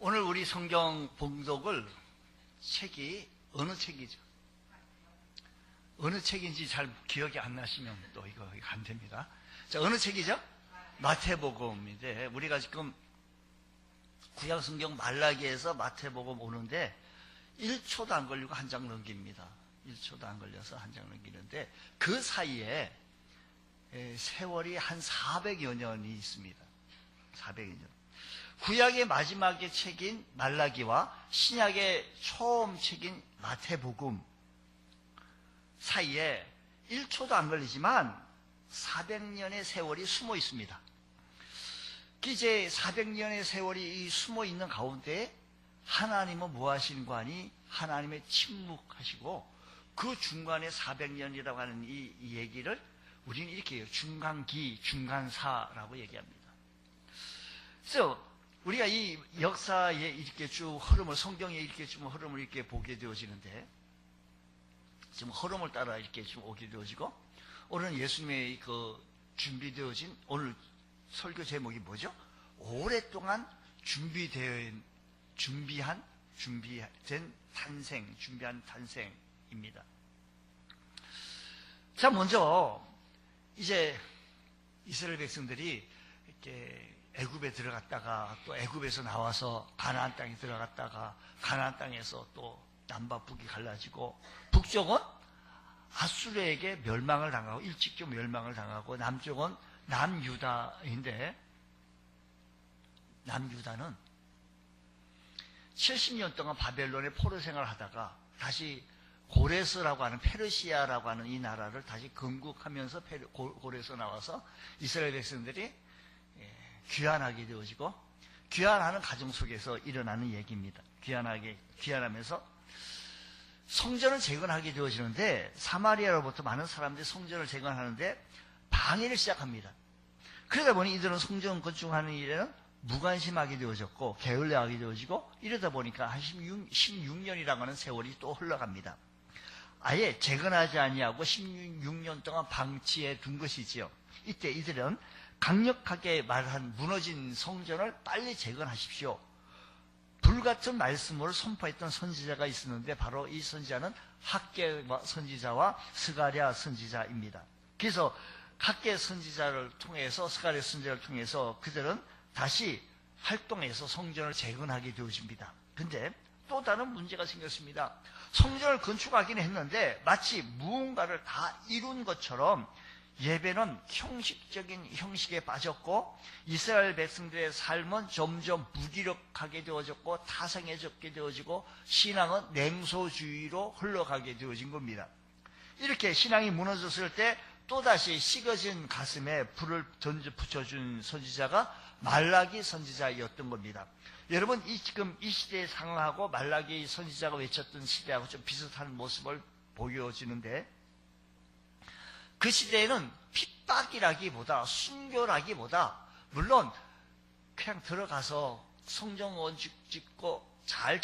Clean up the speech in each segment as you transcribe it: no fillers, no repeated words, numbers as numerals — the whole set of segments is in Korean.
오늘 우리 성경 봉독을 책이 어느 책이죠? 어느 책인지 잘 기억이 안 나시면 또 이거 안 됩니다. 자, 어느 책이죠? 마태복음인데 우리가 지금 구약 성경 말라기에서 마태복음 오는데 1초도 안 걸리고 한 장 넘깁니다. 1초도 안 걸려서 한 장 넘기는데 그 사이에 세월이 한 400여 년이 있습니다. 400여 년. 구약의 마지막의 책인 말라기와 신약의 처음 책인 마태복음 사이에 1초도 안 걸리지만 400년의 세월이 숨어 있습니다. 이제 400년의 세월이 숨어 있는 가운데 하나님은 무엇하시는가 하니 하나님의 침묵하시고 그 중간에 400년이라고 하는 이 얘기를 우리는 이렇게 해요. 중간기, 중간사라고 얘기합니다. 그래서 우리가 이 역사에 이렇게 쭉 흐름을, 성경에 이렇게 좀 흐름을 이렇게 보게 되어지는데, 지금 흐름을 따라 이렇게 좀 오게 되어지고, 오늘 예수님의 그 준비된 설교 제목이 뭐죠? 오랫동안 준비한 탄생입니다. 자, 먼저 이제 이스라엘 백성들이 이렇게 애굽에 들어갔다가 또 애굽에서 나와서 가나안 땅에 들어갔다가 가나안 땅에서 또 남북이 갈라지고 북쪽은 아수르에게 멸망을 당하고 일찍 멸망을 당하고 남쪽은 남유다인데 남유다는 70년 동안 바벨론의 포로 생활을 하다가 다시 고레스라고 하는 페르시아라고 하는 이 나라를 다시 건국하면서 고레스 나와서 이스라엘 백성들이 귀환하게 되어지고 귀환하는 가정 속에서 일어나는 얘기입니다. 귀환하면서 성전을 재건하게 되어지는데 사마리아로부터 많은 사람들이 성전을 재건하는데 방해를 시작합니다. 그러다 보니 이들은 성전 건축하는 일에는 무관심하게 되어졌고 게을러하게 되어지고 이러다 보니까 한 16년이라고 하는 세월이 또 흘러갑니다. 아예 재건하지 아니하고 16년 동안 방치해 둔 것이지요. 이때 이들은 강력하게 말한 무너진 성전을 빨리 재건하십시오. 불같은 말씀으로 선포했던 선지자가 있었는데 바로 이 선지자는 학개 선지자와 스가랴 선지자입니다. 그래서 학개 선지자를 통해서 스가랴 선지자를 통해서 그들은 다시 활동해서 성전을 재건하게 되어집니다. 근데 또 다른 문제가 생겼습니다. 성전을 건축하기는 했는데 마치 무언가를 다 이룬 것처럼 예배는 형식적인 형식에 빠졌고 이스라엘 백성들의 삶은 점점 무기력하게 되어졌고 타성해졌게 되어지고 신앙은 냉소주의로 흘러가게 되어진 겁니다. 이렇게 신앙이 무너졌을 때 또다시 식어진 가슴에 불을 붙여준 선지자가 말라기 선지자였던 겁니다. 여러분 지금 이 시대의 상황하고 말라기 선지자가 외쳤던 시대하고 좀 비슷한 모습을 보여지는데 그 시대에는 핍박이라기보다 순교라기보다 물론 그냥 들어가서 성전 건축 짓고 잘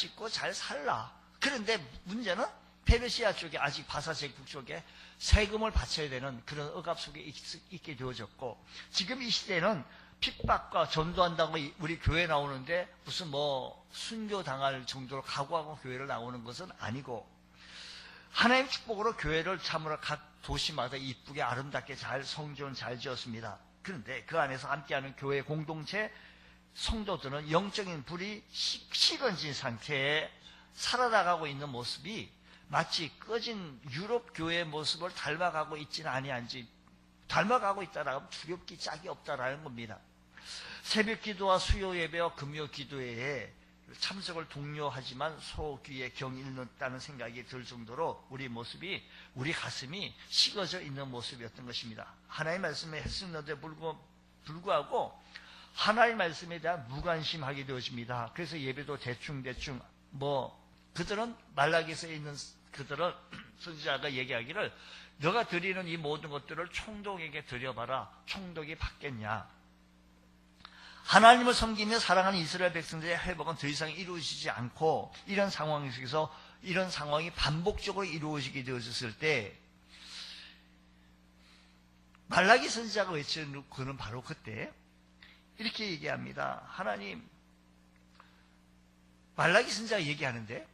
살라. 그런데 문제는 페르시아 쪽에 아직 바사 제국 쪽에 세금을 바쳐야 되는 그런 억압 속에 있게 되어졌고 지금 이 시대는 핍박과 전도한다고 우리 교회 나오는데 무슨 순교 당할 정도로 각오하고 교회를 나오는 것은 아니고 하나님의 축복으로 교회를 참으로 각 도시마다 이쁘게 아름답게 성전 잘 지었습니다. 그런데 그 안에서 함께하는 교회 공동체 성도들은 영적인 불이 식어진 상태에 살아나가고 있는 모습이 마치 꺼진 유럽 교회의 모습을 닮아가고 있지는 아니한지 닮아가고 있다라고 두렵기 짝이 없다라는 겁니다. 새벽 기도와 수요 예배와 금요 기도회에 참석을 독려하지만 소귀에 경 잃는다는 생각이 들 정도로 우리 가슴이 식어져 있는 모습이었던 것입니다. 하나님의 말씀에 했었는데 불구하고 하나님의 말씀에 대한 무관심하게 되어집니다. 그래서 예배도 대충 그들은 말라기에서 있는 그들은 선지자가 얘기하기를 너가 드리는 이 모든 것들을 총독에게 드려봐라. 총독이 받겠냐. 하나님을 섬기며 사랑하는 이스라엘 백성들의 회복은 더 이상 이루어지지 않고 이런 상황 속에서 이런 상황이 반복적으로 이루어지게 되어졌을 때 말라기 선지자가 외치는 그는 바로 그때 이렇게 얘기합니다. 하나님 말라기 선지자가 얘기하는데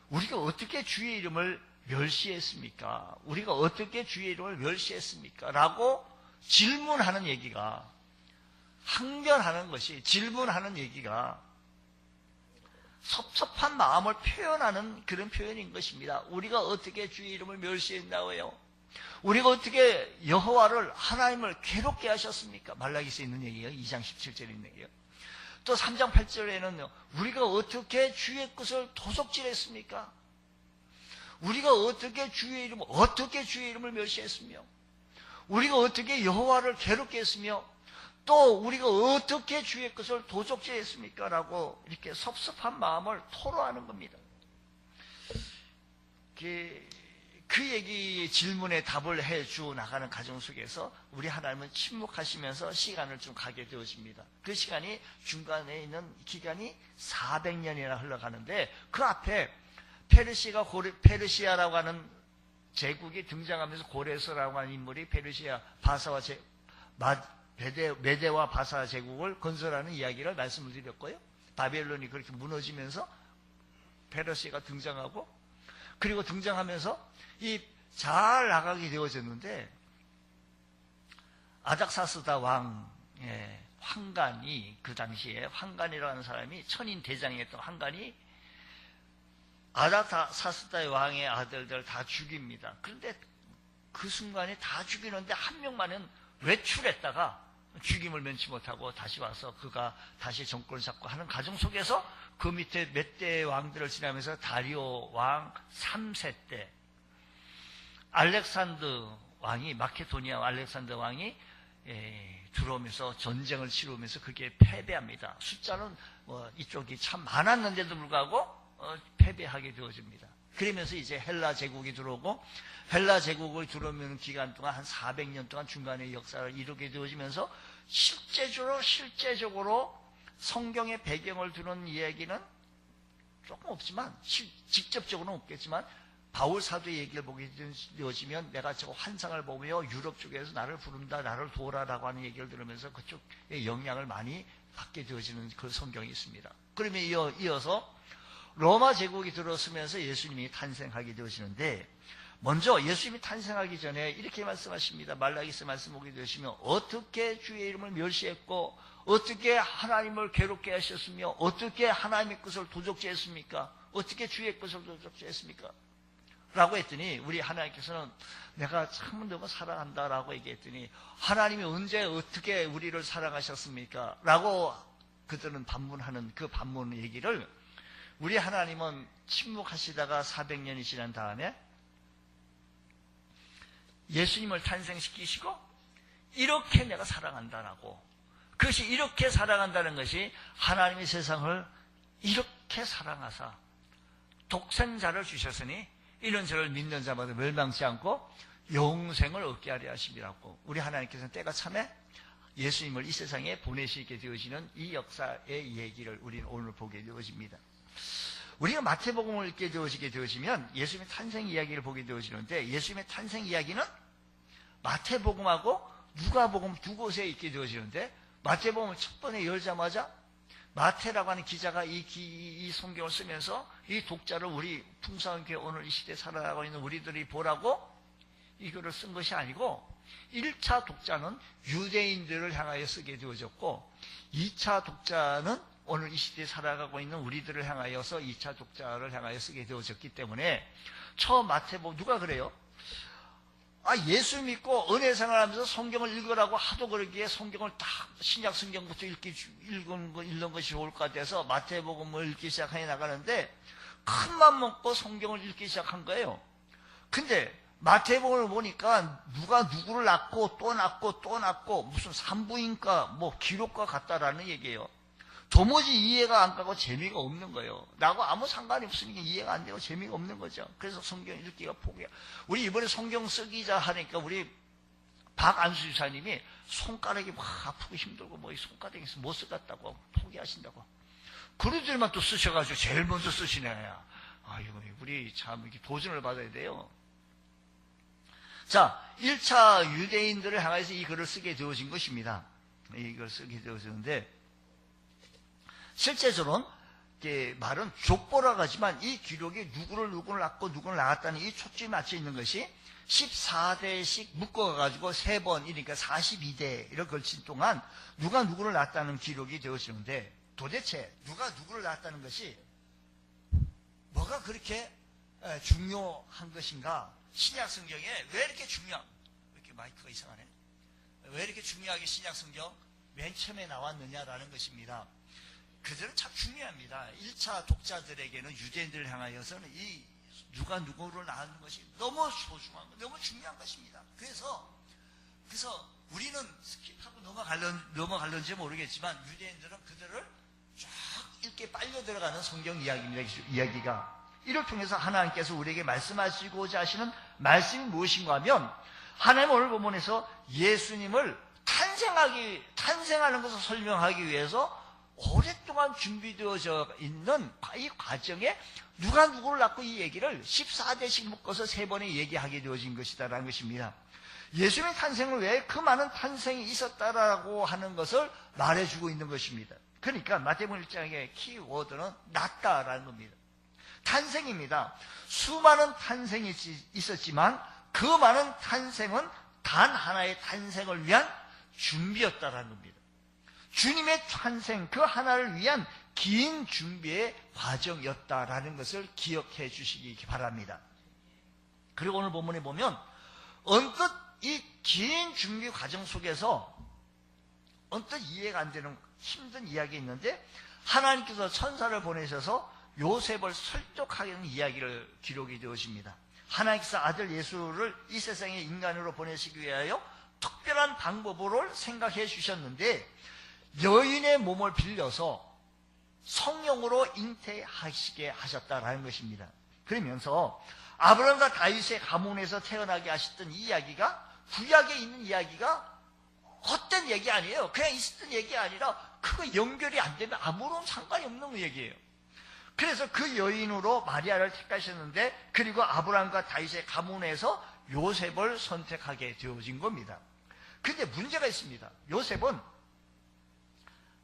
우리가 어떻게 주의 이름을 멸시했습니까? 우리가 어떻게 주의 이름을 멸시했습니까? 라고 질문하는 얘기가, 항변하는 것이, 질문하는 얘기가 섭섭한 마음을 표현하는 그런 표현인 것입니다. 우리가 어떻게 주의 이름을 멸시했나요? 우리가 어떻게 여호와를, 하나님을 괴롭게 하셨습니까? 말라기서에 있는 얘기예요. 2장 17절에 있는 얘기예요. 또 3장 8절에는 우리가 어떻게 주의 것을 도적질했습니까? 우리가 어떻게 주의 이름을 멸시했으며, 우리가 어떻게 여호와를 괴롭게 했으며, 또 우리가 어떻게 주의 것을 도적질했습니까? 라고 이렇게 섭섭한 마음을 토로하는 겁니다. 그 얘기 질문에 답을 해주 나가는 과정 속에서 우리 하나님은 침묵하시면서 시간을 좀 가게 되어집니다. 그 시간이 중간에 있는 기간이 400년이나 흘러가는데 그 앞에 페르시아라고 하는 제국이 등장하면서 고레스라고 하는 인물이 페르시아 바사와 메대와 바사 제국을 건설하는 이야기를 말씀을 드렸고요. 바벨론이 그렇게 무너지면서 페르시아가 등장하고, 그리고 등장하면서 이 잘 나가게 되어졌는데 아닥사스다 왕의 황간이, 그 당시에 황간이라는 사람이 천인 대장이었던 황간이 아닥사스다의 왕의 아들들을 다 죽입니다. 그런데 그 순간에 다 죽이는데 한 명만은 외출했다가 죽임을 면치 못하고 다시 와서 그가 다시 정권을 잡고 하는 과정 속에서 그 밑에 몇 대의 왕들을 지나면서 다리오 왕 3세 때 알렉산더 왕이, 마케도니아 알렉산더 왕이 들어오면서 전쟁을 치르면서 그게 패배합니다. 숫자는 이쪽이 참 많았는데도 불구하고 패배하게 되어집니다. 그러면서 이제 헬라 제국이 들어오고, 헬라 제국을 들어오는 기간 동안 한 400년 동안 중간에 역사를 이루게 되어지면서 실제적으로 성경의 배경을 두는 이야기는 조금 없지만, 직접적으로는 없겠지만, 바울 사도의 얘기를 보게 되어지면 내가 저 환상을 보며 유럽 쪽에서 나를 부른다, 나를 도우라라고 하는 얘기를 들으면서 그쪽의 영향을 많이 받게 되어지는 그 성경이 있습니다. 그러면 이어서 로마 제국이 들어서면서 예수님이 탄생하게 되어지는데, 먼저 예수님이 탄생하기 전에 이렇게 말씀하십니다. 말라기서 말씀 보게 되시면 어떻게 주의 이름을 멸시했고, 어떻게 하나님을 괴롭게 하셨으며, 어떻게 하나님의 것을 도적질했습니까? 어떻게 주의 것을 도적질했습니까? 라고 했더니 우리 하나님께서는 내가 참 너무 사랑한다라고 얘기했더니, 하나님이 언제 어떻게 우리를 사랑하셨습니까? 라고 그들은 반문하는 그 반문 얘기를, 우리 하나님은 침묵하시다가 400년이 지난 다음에 예수님을 탄생시키시고 이렇게 내가 사랑한다라고, 그것이 이렇게 사랑한다는 것이 하나님이 세상을 이렇게 사랑하사 독생자를 주셨으니 이런 저를 믿는 자마다 멸망치 않고 영생을 얻게 하려 하심이라고, 우리 하나님께서는 때가 참에 예수님을 이 세상에 보내시게 되어지는 이 역사의 얘기를 우리는 오늘 보게 되어집니다. 우리가 마태복음을 읽게 되어지면 예수님의 탄생 이야기를 보게 되어지는데, 예수님의 탄생 이야기는 마태복음하고 누가복음 두 곳에 있게 되어지는데, 마태복음을 첫 번에 열자마자 마태라고 하는 기자가 이 성경을 쓰면서 이 독자를 우리 풍성하게 오늘 이 시대에 살아가고 있는 우리들이 보라고 이거를 쓴 것이 아니고, 1차 독자는 유대인들을 향하여 쓰게 되어졌고, 2차 독자는 오늘 이 시대에 살아가고 있는 우리들을 향하여서 2차 독자를 향하여 쓰게 되어졌기 때문에, 처음 마태복음 누가 그래요? 예수 믿고 은혜 생활하면서 성경을 읽으라고 하도 그러기에 성경을 다 신약 성경부터 읽는 것이 좋을 것 같아서 마태복음을 읽기 시작해 나가는데, 큰맘 먹고 성경을 읽기 시작한 거예요. 근데 마태복음을 보니까 누가 누구를 낳고 또 낳고 또 낳고 무슨 산부인과 뭐 기록과 같다라는 얘기예요. 도무지 이해가 안 가고 재미가 없는 거예요. 나하고 아무 상관이 없으니까 이해가 안 되고 재미가 없는 거죠. 그래서 성경 읽기가 포기야. 우리 이번에 성경 쓰기자 하니까 우리 박안수 지사님이 손가락이 막 아프고 힘들고 뭐 이 손가락이 못 쓰겠다고 포기하신다고. 그러들만 또 쓰셔가지고 제일 먼저 쓰시네. 아이고, 우리 참 이렇게 도전을 받아야 돼요. 자, 1차 유대인들을 향해서 이 글을 쓰게 되어진 것입니다. 이걸 쓰게 되어졌는데, 실제적으로는 말은 족보라고 하지만 이 기록이 누구를 낳고 누구를 낳았다는 이 초점이 맞춰 있는 것이 14대씩 묶어가지고 3번, 그러니까 42대를 걸친 동안 누가 누구를 낳았다는 기록이 되어지는데, 도대체 누가 누구를 낳았다는 것이 뭐가 그렇게 중요한 것인가? 신약 성경에 왜 이렇게 이렇게 마이크가 이상하네. 왜 이렇게 중요하게 신약 성경 맨 처음에 나왔느냐라는 것입니다. 그들은 참 중요합니다. 1차 독자들에게는, 유대인들을 향하여서는 이 누가 누구를 낳는 것이 너무 소중한, 너무 중요한 것입니다. 그래서 우리는 스킵하고 넘어갈런지 모르겠지만, 유대인들은 그들을 쫙 이렇게 빨려 들어가는 성경 이야기가. 이를 통해서 하나님께서 우리에게 말씀하시고자 하시는 말씀이 무엇인가 하면, 하나님 오늘 본문에서 예수님을 탄생하는 것을 설명하기 위해서 오랫동안 준비되어져 있는 이 과정에 누가 누구를 낳고 이 얘기를 14대씩 묶어서 3번에 얘기하게 되어진 것이다라는 것입니다. 예수님의 탄생을 왜 그 많은 탄생이 있었다라고 하는 것을 말해주고 있는 것입니다. 그러니까 마태복음 1장의 키워드는 낳다라는 겁니다. 탄생입니다. 수많은 탄생이 있었지만 그 많은 탄생은 단 하나의 탄생을 위한 준비였다라는 겁니다. 주님의 탄생 그 하나를 위한 긴 준비의 과정이었다라는 것을 기억해 주시기 바랍니다. 그리고 오늘 본문에 보면 언뜻 이 긴 준비 과정 속에서 언뜻 이해가 안 되는 힘든 이야기가 있는데, 하나님께서 천사를 보내셔서 요셉을 설득하는 이야기를 기록이 되어집니다. 하나님께서 아들 예수를 이 세상에 인간으로 보내시기 위하여 특별한 방법으로 생각해 주셨는데, 여인의 몸을 빌려서 성령으로 잉태하시게 하셨다라는 것입니다. 그러면서 아브라함과 다윗의 가문에서 태어나게 하셨던 이 이야기가 구약에 있는 이야기가 헛된 얘기 아니에요. 그냥 있었던 얘기 아니라 그거 연결이 안 되면 아무런 상관이 없는 얘기예요. 그래서 그 여인으로 마리아를 택하셨는데, 그리고 아브라함과 다윗의 가문에서 요셉을 선택하게 되어진 겁니다. 그런데 문제가 있습니다. 요셉은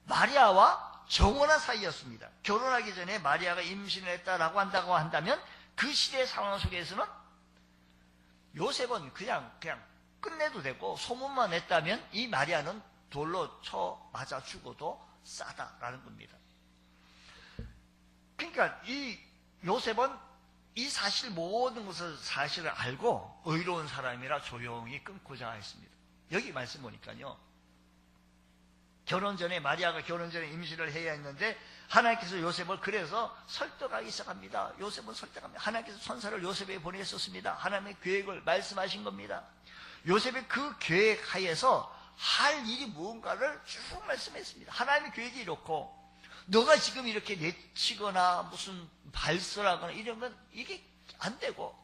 마리아와 정혼한 사이였습니다. 결혼하기 전에 마리아가 임신을 했다라고 한다면 그 시대의 상황 속에서는 요셉은 그냥 끝내도 되고 소문만 냈다면 이 마리아는 돌로 쳐 맞아 죽어도 싸다라는 겁니다. 그러니까 이 요셉은 이 사실 모든 것을 사실을 알고 의로운 사람이라 조용히 끊고자 했습니다. 여기 말씀 보니까요, 마리아가 결혼 전에 임신을 해야 했는데 하나님께서 요셉을 그래서 설득하기 시작합니다. 요셉은 설득합니다. 하나님께서 천사를 요셉에게 보내셨습니다. 하나님의 계획을 말씀하신 겁니다. 요셉의 그 계획 하에서 할 일이 무언가를 쭉 말씀했습니다. 하나님의 계획이 이렇고, 너가 지금 이렇게 내치거나 무슨 발설하거나 이런 건 이게 안 되고,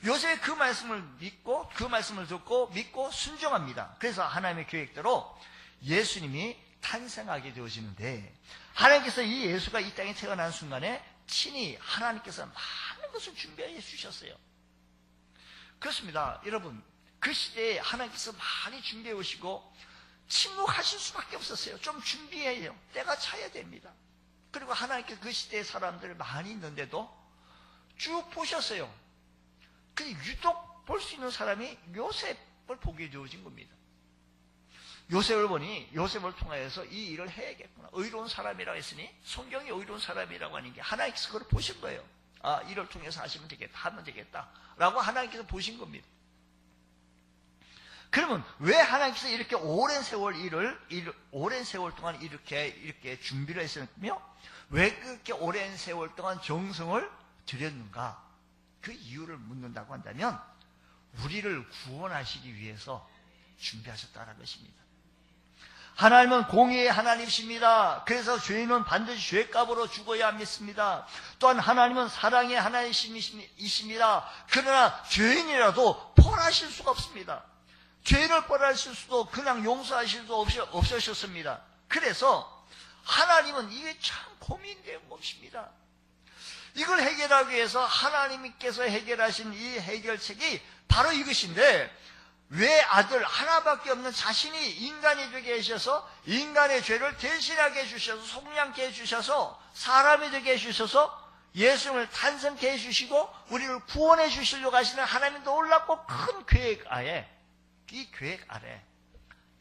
요셉의 그 말씀을 믿고 그 말씀을 듣고 믿고 순종합니다. 그래서 하나님의 계획대로 예수님이 탄생하게 되어지는데, 하나님께서 이 예수가 이 땅에 태어난 순간에 친히 하나님께서 많은 것을 준비해 주셨어요. 그렇습니다. 여러분, 그 시대에 하나님께서 많이 준비해 오시고 침묵하실 수밖에 없었어요. 좀 준비해요. 때가 차야 됩니다. 그리고 하나님께서 그 시대의 사람들 많이 있는데도 쭉 보셨어요. 근데 유독 볼 수 있는 사람이 요셉을 보게 되어진 겁니다. 요셉을 보니 요셉을 통하여서 이 일을 해야겠구나. 의로운 사람이라고 했으니, 성경이 의로운 사람이라고 하는 게 하나님께서 그걸 보신 거예요. 아, 이를 통해서 하시면 되겠다, 하면 되겠다 라고 하나님께서 보신 겁니다. 그러면 왜 하나님께서 이렇게 오랜 세월 동안 이렇게 준비를 했으며, 왜 그렇게 오랜 세월 동안 정성을 들였는가? 그 이유를 묻는다고 한다면 우리를 구원하시기 위해서 준비하셨다는 것입니다. 하나님은 공의의 하나님이십니다. 그래서 죄인은 반드시 죄값으로 죽어야 합니다. 또한 하나님은 사랑의 하나님이십니다. 그러나 죄인이라도 벌하실 수가 없습니다. 죄를 벌하실 수도 그냥 용서하실 수도 없으셨습니다. 그래서 하나님은 이게 참 고민된 것입니다. 이걸 해결하기 위해서 하나님께서 해결하신 이 해결책이 바로 이것인데, 왜 아들 하나밖에 없는 자신이 인간이 되게 해주셔서 인간의 죄를 대신하게 해주셔서 속량케 해주셔서 사람이 되게 해주셔서 예수님을 탄생케 해주시고 우리를 구원해 주시려고 하시는 하나님의 놀랍고 큰 계획 아래, 이 계획 아래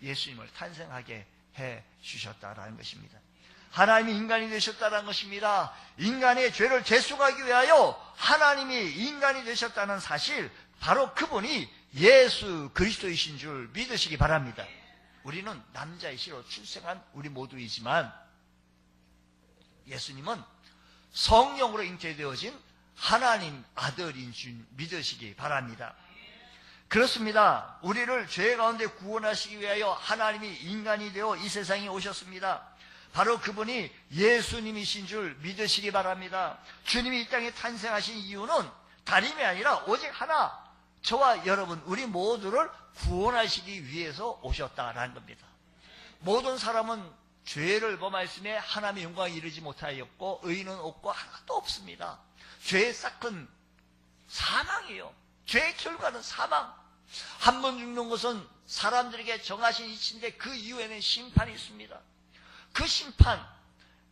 예수님을 탄생하게 해주셨다라는 것입니다. 하나님이 인간이 되셨다는 것입니다. 인간의 죄를 대속하기 위하여 하나님이 인간이 되셨다는 사실, 바로 그분이 예수 그리스도이신 줄 믿으시기 바랍니다. 우리는 남자의 씨로 출생한 우리 모두이지만 예수님은 성령으로 잉태되어진 하나님 아들인 줄 믿으시기 바랍니다. 그렇습니다. 우리를 죄 가운데 구원하시기 위하여 하나님이 인간이 되어 이 세상에 오셨습니다. 바로 그분이 예수님이신 줄 믿으시기 바랍니다. 주님이 이 땅에 탄생하신 이유는 다름이 아니라 오직 하나, 저와 여러분 우리 모두를 구원하시기 위해서 오셨다라는 겁니다. 모든 사람은 죄를 범하였음에 하나님의 영광에 이르지 못하였고 의인은 없고 하나도 없습니다. 죄의 싹은 사망이에요. 죄의 결과는 사망. 한 번 죽는 것은 사람들에게 정하신 이치인데 그 이후에는 심판이 있습니다. 그 심판,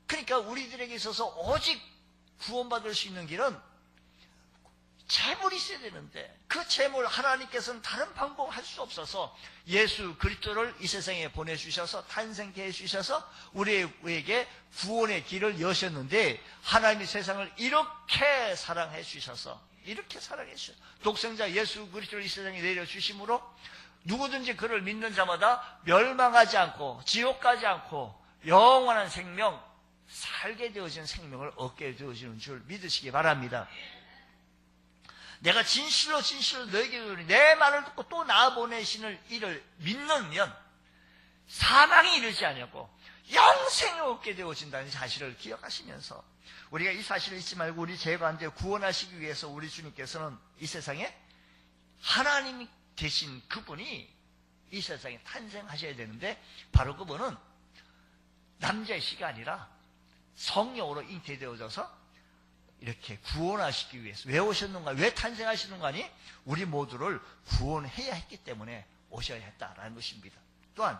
그러니까 우리들에게 있어서 오직 구원받을 수 있는 길은 재물이 있어야 되는데 그 재물 하나님께서는 다른 방법을 할 수 없어서 예수 그리스도를 이 세상에 보내주셔서 탄생케 해주셔서 우리에게 구원의 길을 여셨는데 하나님이 세상을 이렇게 사랑해 주셔서 독생자 예수 그리스도를 이 세상에 내려주심으로 누구든지 그를 믿는 자마다 멸망하지 않고 지옥 가지 않고 영원한 생명, 살게 되어진 생명을 얻게 되어지는 줄 믿으시기 바랍니다. 내가 진실로 너에게 이르노니 내 말을 듣고 또 나 보내시는 이를 믿는 사망이 이르지 아니하고 영생을 얻게 되어진다는 사실을 기억하시면서 우리가 이 사실을 잊지 말고 우리 죄 가운데 구원하시기 위해서 우리 주님께서는 이 세상에 하나님 되신 그분이 이 세상에 탄생하셔야 되는데 바로 그분은 남자의 씨가 아니라 성령으로 잉태되어져서 이렇게 구원하시기 위해서 왜 오셨는가, 왜 탄생하시는가 하니 우리 모두를 구원해야 했기 때문에 오셔야 했다라는 것입니다. 또한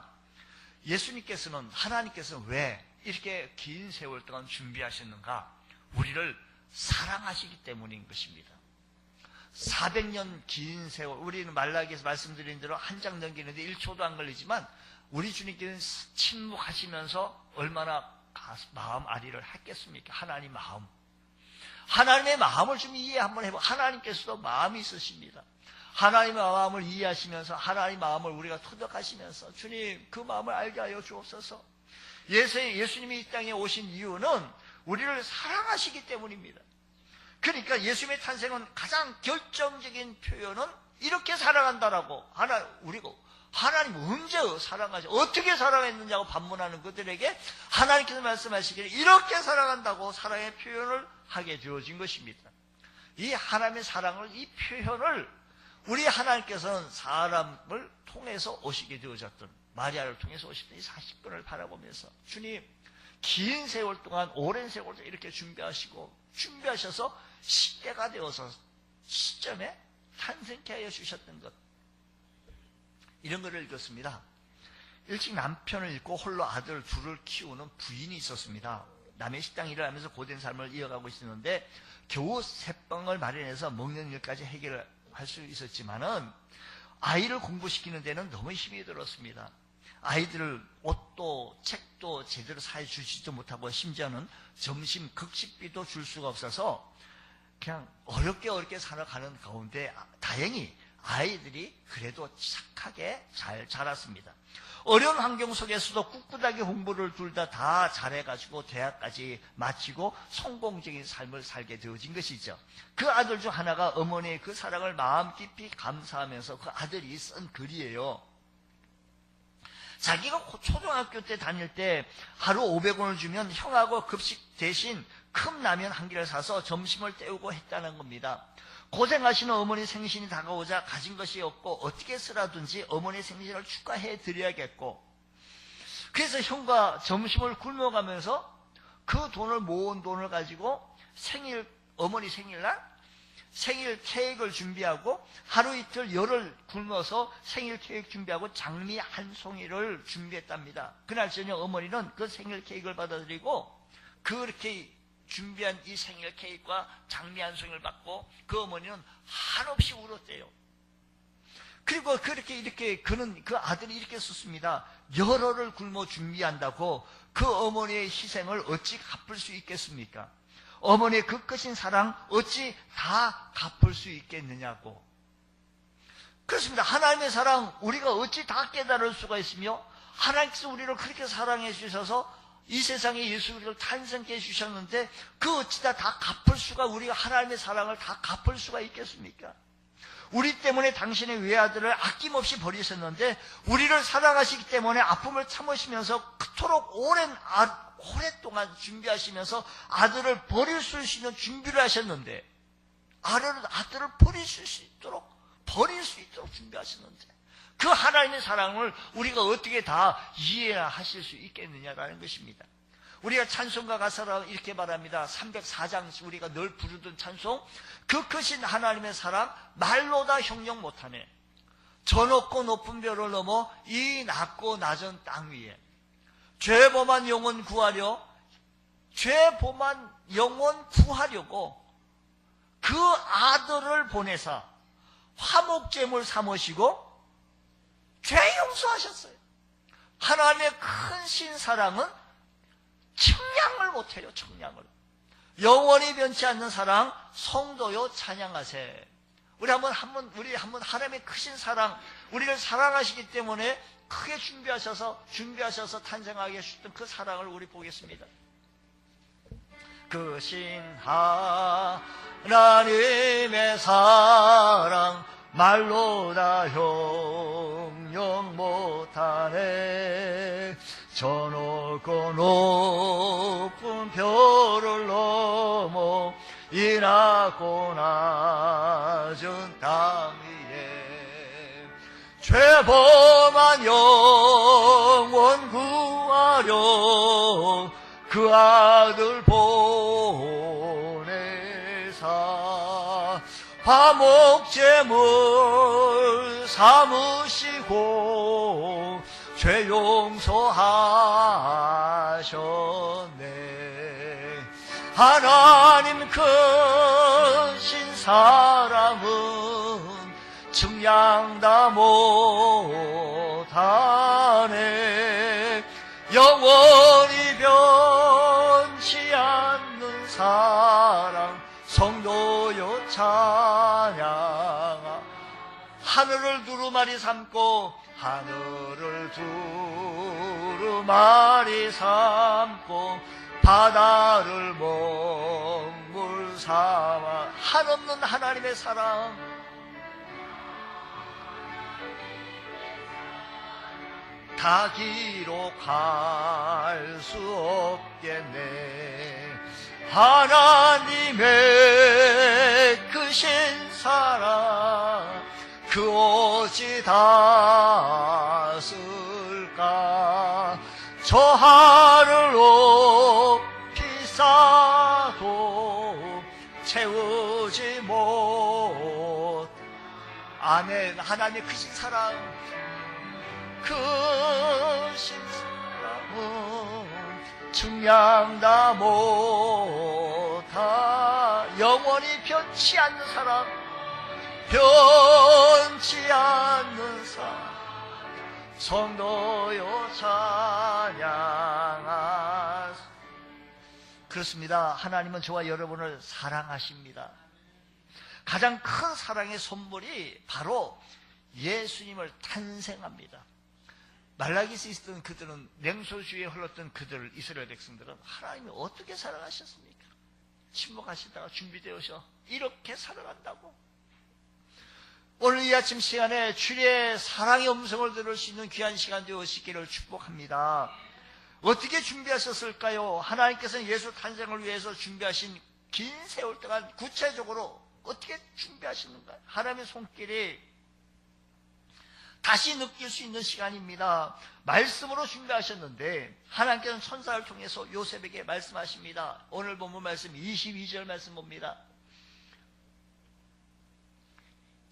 예수님께서는, 하나님께서는 왜 이렇게 긴 세월 동안 준비하셨는가? 우리를 사랑하시기 때문인 것입니다. 400년 긴 세월, 우리는 말라기에서 말씀드린 대로 한 장 넘기는데 1초도 안 걸리지만 우리 주님께서는 침묵하시면서 얼마나 마음 아리를 했겠습니까? 하나님 마음. 하나님의 마음을 좀 이해 한번 해보. 하나님께서도 마음이 있으십니다. 하나님의 마음을 이해하시면서 하나님의 마음을 우리가 토득하시면서 주님 그 마음을 알게 하여 주옵소서. 예수님이 이 땅에 오신 이유는 우리를 사랑하시기 때문입니다. 그러니까 예수님의 탄생은 가장 결정적인 표현은 이렇게 사랑한다라고 하나님 언제 사랑하지? 어떻게 사랑했느냐고 반문하는 그들에게 하나님께서 말씀하시기를 이렇게 사랑한다고 사랑의 표현을 하게 되어진 것입니다. 이 하나님의 사랑을, 이 표현을 우리 하나님께서는 사람을 통해서 오시게 되어졌던, 마리아를 통해서 오셨던 이 40분을 바라보면서 주님 긴 세월 동안, 오랜 세월 동안 이렇게 준비하셔서 시대가 되어서 시점에 탄생케 하여 주셨던 것, 이런 것을 읽었습니다. 일찍 남편을 잃고 홀로 아들 둘을 키우는 부인이 있었습니다. 남의 식당 일을 하면서 고된 삶을 이어가고 있었는데 겨우 새빵을 마련해서 먹는 일까지 해결할 수 있었지만은 아이를 공부시키는 데는 너무 힘이 들었습니다. 아이들을 옷도 책도 제대로 사주지도 못하고 심지어는 점심 급식비도 줄 수가 없어서 그냥 어렵게 살아가는 가운데 다행히 아이들이 그래도 착하게 잘 자랐습니다. 어려운 환경 속에서도 꿋꿋하게 공부를 둘 다 잘해가지고 대학까지 마치고 성공적인 삶을 살게 되어진 것이죠. 그 아들 중 하나가 어머니의 그 사랑을 마음 깊이 감사하면서 그 아들이 쓴 글이에요. 자기가 초등학교 때 다닐 때 하루 500원을 주면 형하고 급식 대신 큰 라면 한 개를 사서 점심을 때우고 했다는 겁니다. 고생하시는 어머니 생신이 다가오자 가진 것이 없고 어떻게 쓰라든지 어머니 생신을 축하해 드려야겠고, 그래서 형과 점심을 굶어가면서 그 돈을 모은 돈을 가지고 어머니 생일날 생일 케이크를 준비하고 하루 이틀 열을 굶어서 생일 케이크 준비하고 장미 한 송이를 준비했답니다. 그날 저녁 어머니는 그 생일 케이크를 받아들이고 그렇게 준비한 이 생일 케이크와 장미 한 송이를 받고 그 어머니는 한없이 울었대요. 그리고 그렇게 이렇게 그 아들이 이렇게 썼습니다. 열흘을 굶어 준비한다고 그 어머니의 희생을 어찌 갚을 수 있겠습니까? 어머니의 그 크신 사랑 어찌 다 갚을 수 있겠느냐고. 그렇습니다. 하나님의 사랑 우리가 어찌 다 깨달을 수가 있으며 하나님께서 우리를 그렇게 사랑해 주셔서 이 세상에 예수 그리스도를 탄생케 해주셨는데 그 어찌다 다 갚을 수가 우리가 하나님의 사랑을 다 갚을 수가 있겠습니까? 우리 때문에 당신의 외아들을 아낌없이 버리셨는데 우리를 사랑하시기 때문에 아픔을 참으시면서 그토록 오랫동안 준비하시면서 아들을 버릴 수 있는 준비를 하셨는데 아들을 버릴 수 있도록 준비하셨는데 그 하나님의 사랑을 우리가 어떻게 다 이해하실 수 있겠느냐라는 것입니다. 우리가 찬송가 가사로 이렇게 말합니다. 304장 우리가 늘 부르던 찬송, 그 크신 하나님의 사랑 말로 다 형용 못하네. 저 높고 높은 별을 넘어 이 낮고 낮은 땅 위에 죄범한 영혼 구하려고 그 아들을 보내사 화목제물 삼으시고 죄 용서하셨어요. 하나님의 큰 신사랑은 청량을 못해요. 청량을. 영원히 변치 않는 사랑 성도요 찬양하세. 우리 한번 하나님의 크신 사랑, 우리를 사랑하시기 때문에 크게 준비하셔서 탄생하게 하셨던 그 사랑을 우리 보겠습니다. 크신 하나님의 사랑 말로 다 형용 못하네. 저 높고 높은 별을 넘어 이 낮고 낮은 땅 위에 죄범한 영혼 구하려 그 아들 보내사 화목제물 삼으시고 죄 용서하셨네. 하나님 크신 사랑은 증량 다 못하네. 영원히 변치 않는 사랑 성도여 찬양하. 하늘을 두루마리 삼고 바다를 먹물 삼아 한없는 하나님의 사랑 다 기록할 수 없겠네. 하나님의 크신 사랑 그 어찌 다 쓸까. 저 하늘 높이 쌓아도 채우지 못. 아멘. 하나님의 크신 사랑, 크신 사랑은 증량 다 못하. 영원히 변치 않는 사랑, 변치 않는 사랑 성도여 찬양하세. 그렇습니다. 하나님은 저와 여러분을 사랑하십니다. 가장 큰 사랑의 선물이 바로 예수님을 탄생합니다. 말라기스에 있던 그들은, 냉소주의에 흘렀던 그들, 이스라엘 백성들은 하나님이 어떻게 사랑하셨습니까? 침묵하시다가 준비되어서 이렇게 사랑한다고. 오늘 이 아침 시간에 주의 사랑의 음성을 들을 수 있는 귀한 시간 되어시기를 축복합니다. 어떻게 준비하셨을까요? 하나님께서는 예수 탄생을 위해서 준비하신 긴 세월 동안 구체적으로 어떻게 준비하시는가? 하나님의 손길이 다시 느낄 수 있는 시간입니다. 말씀으로 준비하셨는데 하나님께서는 천사를 통해서 요셉에게 말씀하십니다. 오늘 본문 말씀 22절 말씀 봅니다.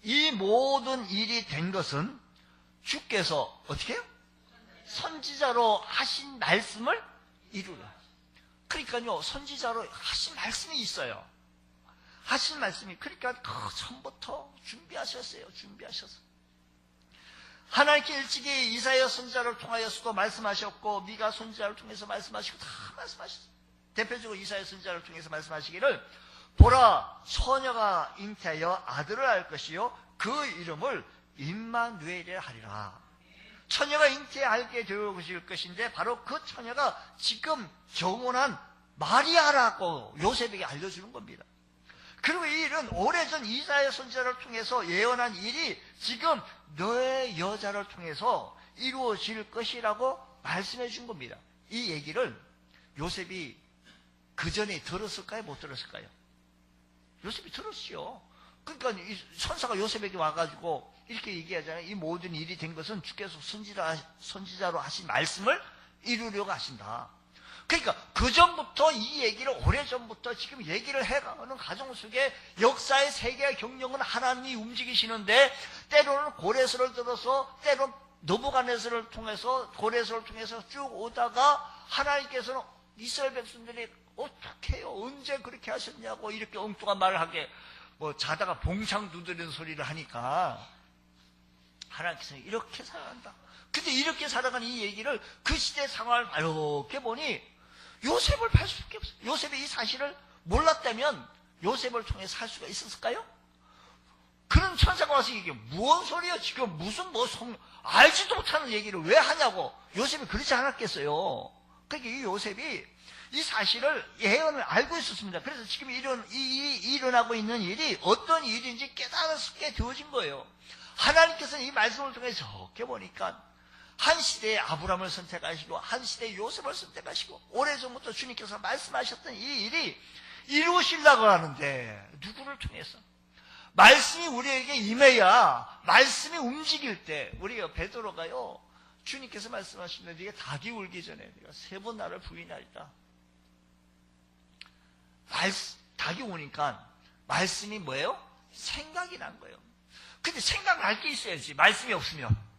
이 모든 일이 된 것은 주께서 어떻게 해요? 선지자로 하신 말씀을 이루려. 그러니까요, 선지자로 하신 말씀이 있어요. 하신 말씀이, 그러니까 그 전부터 준비하셨어요. 준비하셔서. 하나님께 일찍이 이사야 선지자를 통하여서도 말씀하셨고, 미가 선지자를 통해서 말씀하시고, 다 말씀하셨어요. 대표적으로 이사야 선지자를 통해서 말씀하시기를, 보라, 처녀가 잉태하여 아들을 알 것이요 그 이름을 임마누엘이라 하리라. 처녀가 잉태하게 되어질 것인데 바로 그 처녀가 지금 경혼한 마리아라고 요셉에게 알려주는 겁니다. 그리고 이 일은 오래전 이사야 선지자를 통해서 예언한 일이 지금 너의 여자를 통해서 이루어질 것이라고 말씀해 준 겁니다. 이 얘기를 요셉이 그 전에 들었을까요? 못 들었을까요? 요셉이 들었죠. 그러니까 이 천사가 요셉에게 와가지고 이렇게 얘기하잖아요. 이 모든 일이 된 것은 주께서 선지자로 하신 말씀을 이루려고 하신다. 그러니까 그 전부터 이 얘기를 오래전부터 지금 얘기를 해가는 가정 속에 역사의 세계의 경영은 하나님이 움직이시는데 때로는 고레스를 들어서 때로는 느부갓네살을 통해서 고레스를 통해서 쭉 오다가 하나님께서는 이스라엘 백성들이 어떻게 해요? 언제 그렇게 하셨냐고 이렇게 엉뚱한 말을 하게 뭐 자다가 봉창 두드리는 소리를 하니까 하나님께서는 이렇게 살아간다. 근데 이렇게 살아가는 이 얘기를 그 시대 상황을 이렇게 보니 요셉을 팔 수밖에 없어요. 요셉이 이 사실을 몰랐다면 요셉을 통해 살 수가 있었을까요? 그런 천사가 와서 이게 무슨 소리야? 지금 무슨 알지도 못하는 얘기를 왜 하냐고. 요셉이 그렇지 않았겠어요. 그러니까 이 요셉이 이 사실을 예언을 알고 있었습니다. 그래서 지금 일어나고 있는 일이 어떤 일인지 깨달았게 되어진 거예요. 하나님께서는 이 말씀을 통해 적게 보니까 한 시대에 아브라함을 선택하시고 한 시대에 요셉을 선택하시고 오래전부터 주님께서 말씀하셨던 이 일이 이루어지려고 하는데 누구를 통해서? 말씀이 우리에게 임해야 말씀이 움직일 때 우리가 베드로가요 주님께서 말씀하시는데 네가 닭이 울기 전에 네가 3번 나를 부인하리다. 닭이 오니까 말씀이 뭐예요? 생각이 난 거예요. 근데 생각날 게 있어야지. 말씀이 없으면.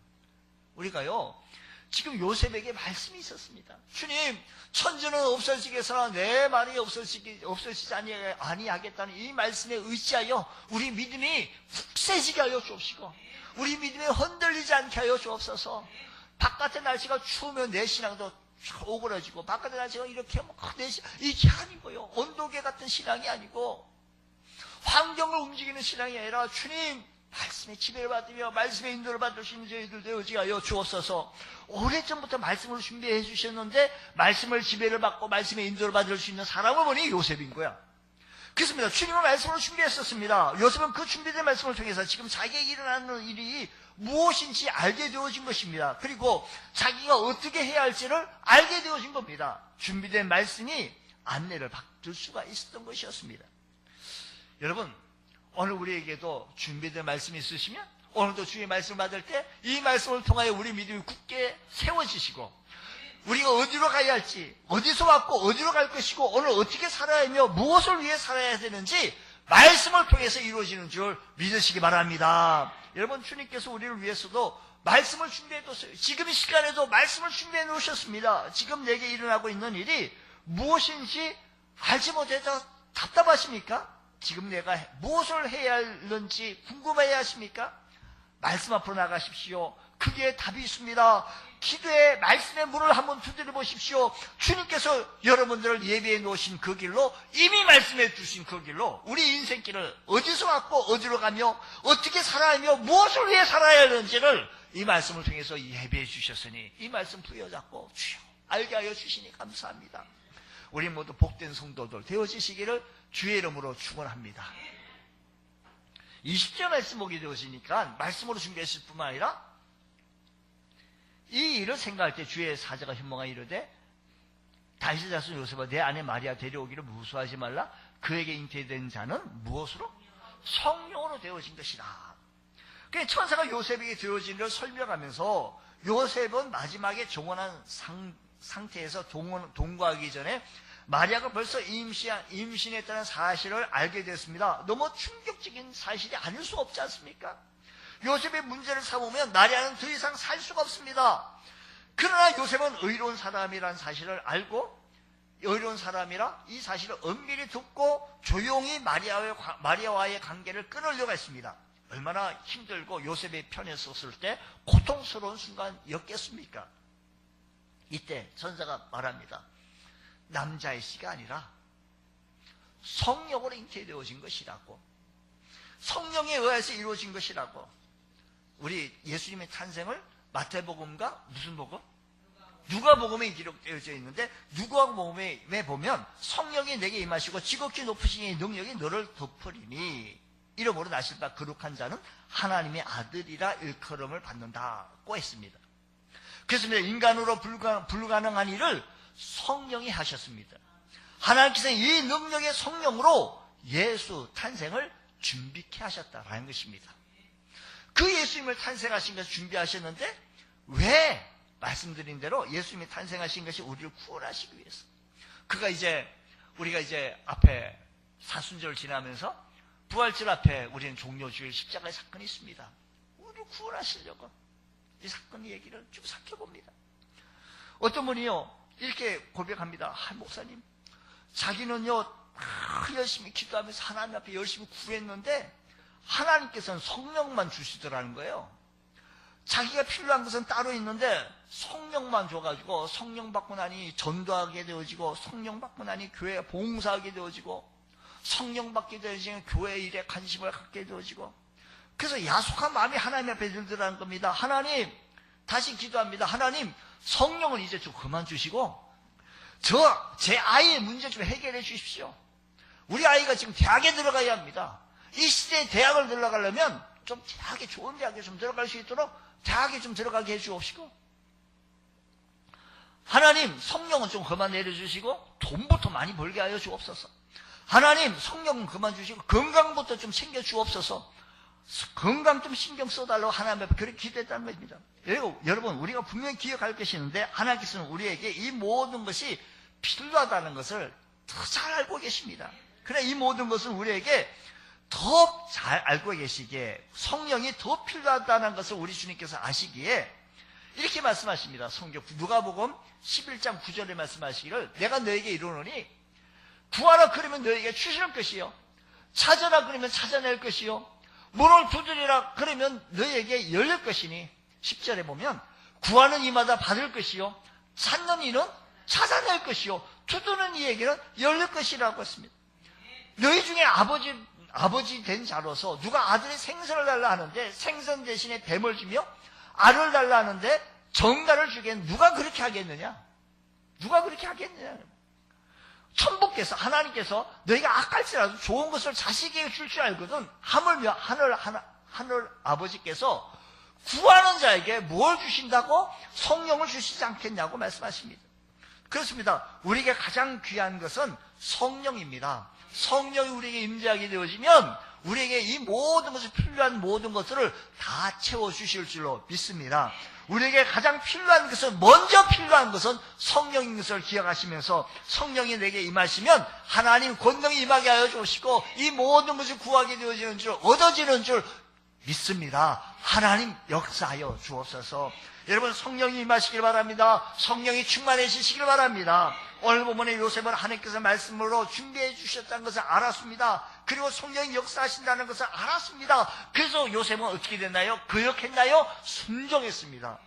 우리가요, 지금 요셉에게 말씀이 있었습니다. 주님, 천지는 없어지겠으나 내 말이 없어지지 아니하겠다는 이 말씀에 의지하여 우리 믿음이 굳세지게 하여 주옵시고, 우리 믿음이 흔들리지 않게 하여 주옵소서. 바깥의 날씨가 추우면 내 신앙도 오그라지고 바깥의 날씨가 이렇게 하면 이게 아니고요. 온도계 같은 신앙이 아니고 환경을 움직이는 신앙이 아니라 주님 말씀의 지배를 받으며 말씀의 인도를 받을 수 있는 저희들 되어지게 하여 주옵소서. 오래전부터 말씀을 준비해 주셨는데 말씀을 지배를 받고 말씀의 인도를 받을 수 있는 사람을 보니 요셉인 거야. 그렇습니다. 주님은 말씀을 준비했었습니다. 요셉은 그 준비된 말씀을 통해서 지금 자기에게 일어나는 일이 무엇인지 알게 되어진 것입니다. 그리고 자기가 어떻게 해야 할지를 알게 되어진 겁니다. 준비된 말씀이 안내를 받을 수가 있었던 것이었습니다. 여러분, 오늘 우리에게도 준비된 말씀이 있으시면 오늘도 주의 말씀을 받을 때 이 말씀을 통하여 우리 믿음이 굳게 세워지시고 우리가 어디로 가야 할지, 어디서 왔고 어디로 갈 것이고 오늘 어떻게 살아야 하며 무엇을 위해 살아야 되는지 말씀을 통해서 이루어지는 줄 믿으시기 바랍니다. 여러분, 주님께서 우리를 위해서도 말씀을 준비해 뒀어요. 지금 이 시간에도 말씀을 준비해 놓으셨습니다. 지금 내게 일어나고 있는 일이 무엇인지 알지 못해서 답답하십니까? 지금 내가 무엇을 해야 하는지 궁금해 하십니까? 말씀 앞으로 나가십시오. 그게 답이 있습니다. 기도의 말씀의 문을 한번 두드려 보십시오. 주님께서 여러분들을 예비해 놓으신 그 길로, 이미 말씀해 주신 그 길로 우리 인생길을 어디서 왔고 어디로 가며 어떻게 살아야 하며 무엇을 위해 살아야 하는지를 이 말씀을 통해서 예비해 주셨으니 이 말씀 부여잡고 주여 알게 하여 주시니 감사합니다. 우리 모두 복된 성도들 되어지시기를 주의 이름으로 축원합니다. 20절 말씀 보게 되어지니까 말씀으로 준비했을 뿐만 아니라 이 일을 생각할 때 주의 사자가 현몽하여 이르되 다윗의 자손 요셉아 내 아내 마리아 데려오기를 무수하지 말라. 그에게 잉태된 자는 무엇으로? 성령으로 되어진 것이다. 그러니까 천사가 요셉에게 되어진 걸 설명하면서 요셉은 마지막에 종언한 상태에서 동거하기 전에 마리아가 벌써 임신했다는 사실을 알게 됐습니다. 너무 충격적인 사실이 아닐 수 없지 않습니까? 요셉의 문제를 삼으면 마리아는 더 이상 살 수가 없습니다. 그러나 요셉은 의로운 사람이라는 사실을 알고 의로운 사람이라 이 사실을 은밀히 듣고 조용히 마리아와의 관계를 끊으려고 했습니다. 얼마나 힘들고 요셉의 편에 섰을 때 고통스러운 순간이었겠습니까? 이때 천사가 말합니다. 남자의 씨가 아니라 성령으로 잉태되어진 것이라고, 성령에 의해서 이루어진 것이라고. 우리 예수님의 탄생을 마태복음과 무슨 복음? 누가복음에 기록되어져 있는데, 누가복음에 보면 성령이 내게 임하시고 지극히 높으신 이 능력이 너를 덮으리니 이름으로 나실 바 거룩한 자는 하나님의 아들이라 일컬음을 받는다고 했습니다. 그렇습니다. 인간으로 불가능한 일을 성령이 하셨습니다. 하나님께서 이 능력의 성령으로 예수 탄생을 준비케 하셨다라는 것입니다. 그 예수님을 탄생하신 것을 준비하셨는데, 왜? 말씀드린 대로 예수님이 탄생하신 것이 우리를 구원하시기 위해서. 우리가 이제 앞에 사순절 지나면서 부활절 앞에 우리는 종료주일 십자가의 사건이 있습니다. 우리를 구원하시려고 이 사건 얘기를 쭉 살펴봅니다. 어떤 분이요 이렇게 고백합니다. 목사님, 자기는요 열심히 기도하면서 하나님 앞에 열심히 구했는데 하나님께서는 성령만 주시더라는 거예요. 자기가 필요한 것은 따로 있는데 성령만 줘가지고, 성령 받고 나니 전도하게 되어지고, 성령 받고 나니 교회에 봉사하게 되어지고, 성령 받게 되어지면 교회 일에 관심을 갖게 되어지고, 그래서 야속한 마음이 하나님 앞에 들더라는 겁니다. 하나님, 다시 기도합니다. 하나님, 성령을 이제 좀 그만 주시고 제 아이의 문제 좀 해결해 주십시오. 우리 아이가 지금 대학에 들어가야 합니다. 이 시대에 대학을 들어가려면 좀 대학에, 좋은 대학에 좀 들어갈 수 있도록 대학에 좀 들어가게 해주옵시고, 하나님, 성령은 좀 그만 내려주시고 돈부터 많이 벌게 하여 주옵소서. 하나님, 성령은 그만 주시고 건강부터 좀 챙겨 주옵소서. 건강 좀 신경 써달라고 하나님 앞에 그렇게 기도했다는 것입니다. 여러분, 우리가 분명히 기억할 것이 있는데, 하나님께서는 우리에게 이 모든 것이 필요하다는 것을 더 잘 알고 계십니다. 그래, 이 모든 것을 우리에게 더 잘 알고 계시기에, 성령이 더 필요하다는 것을 우리 주님께서 아시기에 이렇게 말씀하십니다. 성경 누가복음 11장 9절에 말씀하시기를, 내가 너에게 이르노니 구하라 그러면 너에게 주실 것이요, 찾아라 그러면 찾아낼 것이요, 문을 두드리라 그러면 너에게 열릴 것이니. 10절에 보면 구하는 이마다 받을 것이요, 찾는 이는 찾아낼 것이요, 두드리는 이에게는 열릴 것이라고 했습니다. 너희 중에 아버지 된 자로서 누가 아들의 생선을 달라 하는데 생선 대신에 뱀을 주며 알을 달라 하는데 정갈을 주기엔 누가 그렇게 하겠느냐? 누가 그렇게 하겠느냐? 천부께서, 하나님께서 너희가 악할지라도 좋은 것을 자식에게 줄 줄 알거든 하물며 하늘 아버지께서 구하는 자에게 뭘 주신다고? 성령을 주시지 않겠냐고 말씀하십니다. 그렇습니다. 우리에게 가장 귀한 것은 성령입니다. 성령이 우리에게 임재하게 되어지면 우리에게 이 모든 것을, 필요한 모든 것들을 다 채워주실 줄로 믿습니다. 우리에게 가장 필요한 것은, 먼저 필요한 것은 성령인 것을 기억하시면서 성령이 내게 임하시면 하나님 권능이 임하게 하여 주시고 이 모든 것을 구하게 되어지는 줄, 얻어지는 줄 믿습니다. 하나님 역사하여 주옵소서. 여러분, 성령이 임하시길 바랍니다. 성령이 충만해지시길 바랍니다. 오늘 본문의 요셉은 하나님께서 말씀으로 준비해 주셨다는 것을 알았습니다. 그리고 성령이 역사하신다는 것을 알았습니다. 그래서 요셉은 어떻게 됐나요? 거역했나요? 순종했습니다.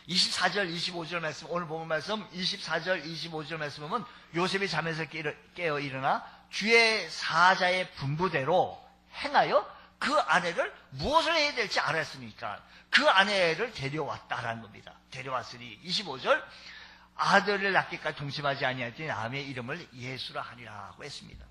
24절 25절 말씀, 오늘 본문 말씀 24절 25절 말씀 보면 요셉이 잠에서 깨어 일어나 주의 사자의 분부대로 행하여 그 아내를 무엇을 해야 될지 알았으니까 그 아내를 데려왔다라는 겁니다. 데려왔으니 25절 아들을 낳기까지 동심하지 아니하더니 아내의 이름을 예수라 하니라고 했습니다.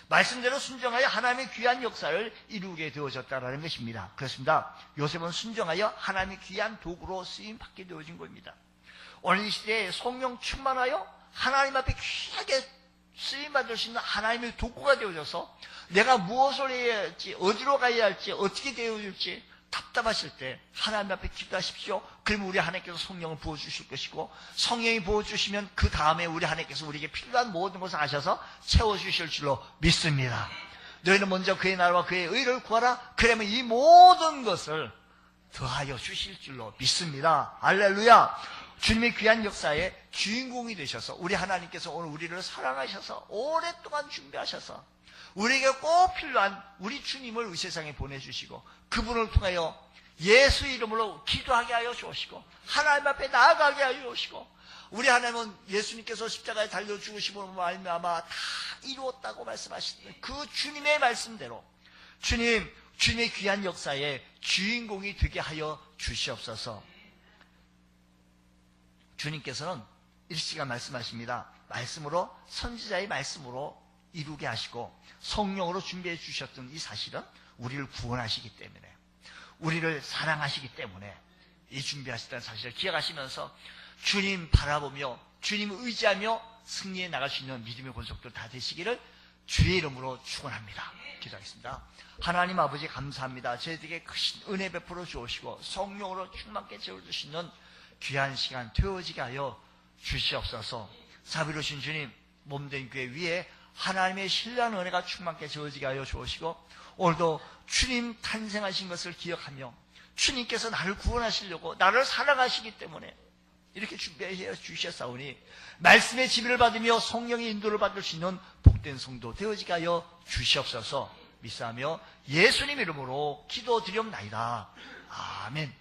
말씀대로 순종하여 하나님의 귀한 역사를 이루게 되어졌다라는 것입니다. 그렇습니다. 요셉은 순종하여 하나님의 귀한 도구로 쓰임받게 되어진 겁니다. 오늘 이 시대에 성령 충만하여 하나님 앞에 귀하게 쓰임받을 수 있는 하나님의 도구가 되어져서 내가 무엇을 해야 할지, 어디로 가야 할지, 어떻게 되어질지 답답하실 때 하나님 앞에 기도하십시오. 그러면 우리 하나님께서 성령을 부어주실 것이고, 성령이 부어주시면 그 다음에 우리 하나님께서 우리에게 필요한 모든 것을 아셔서 채워주실 줄로 믿습니다. 너희는 먼저 그의 나라와 그의 의를 구하라. 그러면 이 모든 것을 더하여 주실 줄로 믿습니다. 할렐루야. 주님의 귀한 역사의 주인공이 되셔서 우리 하나님께서 오늘 우리를 사랑하셔서 오랫동안 준비하셔서 우리에게 꼭 필요한 우리 주님을 이 세상에 보내주시고, 그분을 통하여 예수 이름으로 기도하게 하여 주시고, 하나님 앞에 나아가게 하여 주시고, 우리 하나님은 예수님께서 십자가에 달려 죽으심으로 말미암아 다 이루었다고 말씀하시는 그 주님의 말씀대로 주님의 귀한 역사의 주인공이 되게 하여 주시옵소서. 주님께서는 일시간 말씀하십니다. 말씀으로, 선지자의 말씀으로 이루게 하시고 성령으로 준비해 주셨던 이 사실은 우리를 구원하시기 때문에, 우리를 사랑하시기 때문에 이 준비하셨다는 사실을 기억하시면서 주님 바라보며 주님을 의지하며 승리해 나갈 수 있는 믿음의 권속들 다 되시기를 주의 이름으로 축원합니다. 기도하겠습니다. 하나님 아버지 감사합니다. 저희들에게 크신 은혜 베풀어 주시고 성령으로 충만케 채워주시는 귀한 시간 되어지게 하여 주시옵소서. 자비로우신 주님, 몸된 교회 위에 하나님의 신령한 은혜가 충만케 채워지게 하여 주시고, 오늘도 주님 탄생하신 것을 기억하며 주님께서 나를 구원하시려고 나를 사랑하시기 때문에 이렇게 준비해 주셨사오니 말씀의 지배를 받으며 성령의 인도를 받을 수 있는 복된 성도 되어지게 하여 주시옵소서. 믿사하며 예수님 이름으로 기도드리옵나이다. 아멘.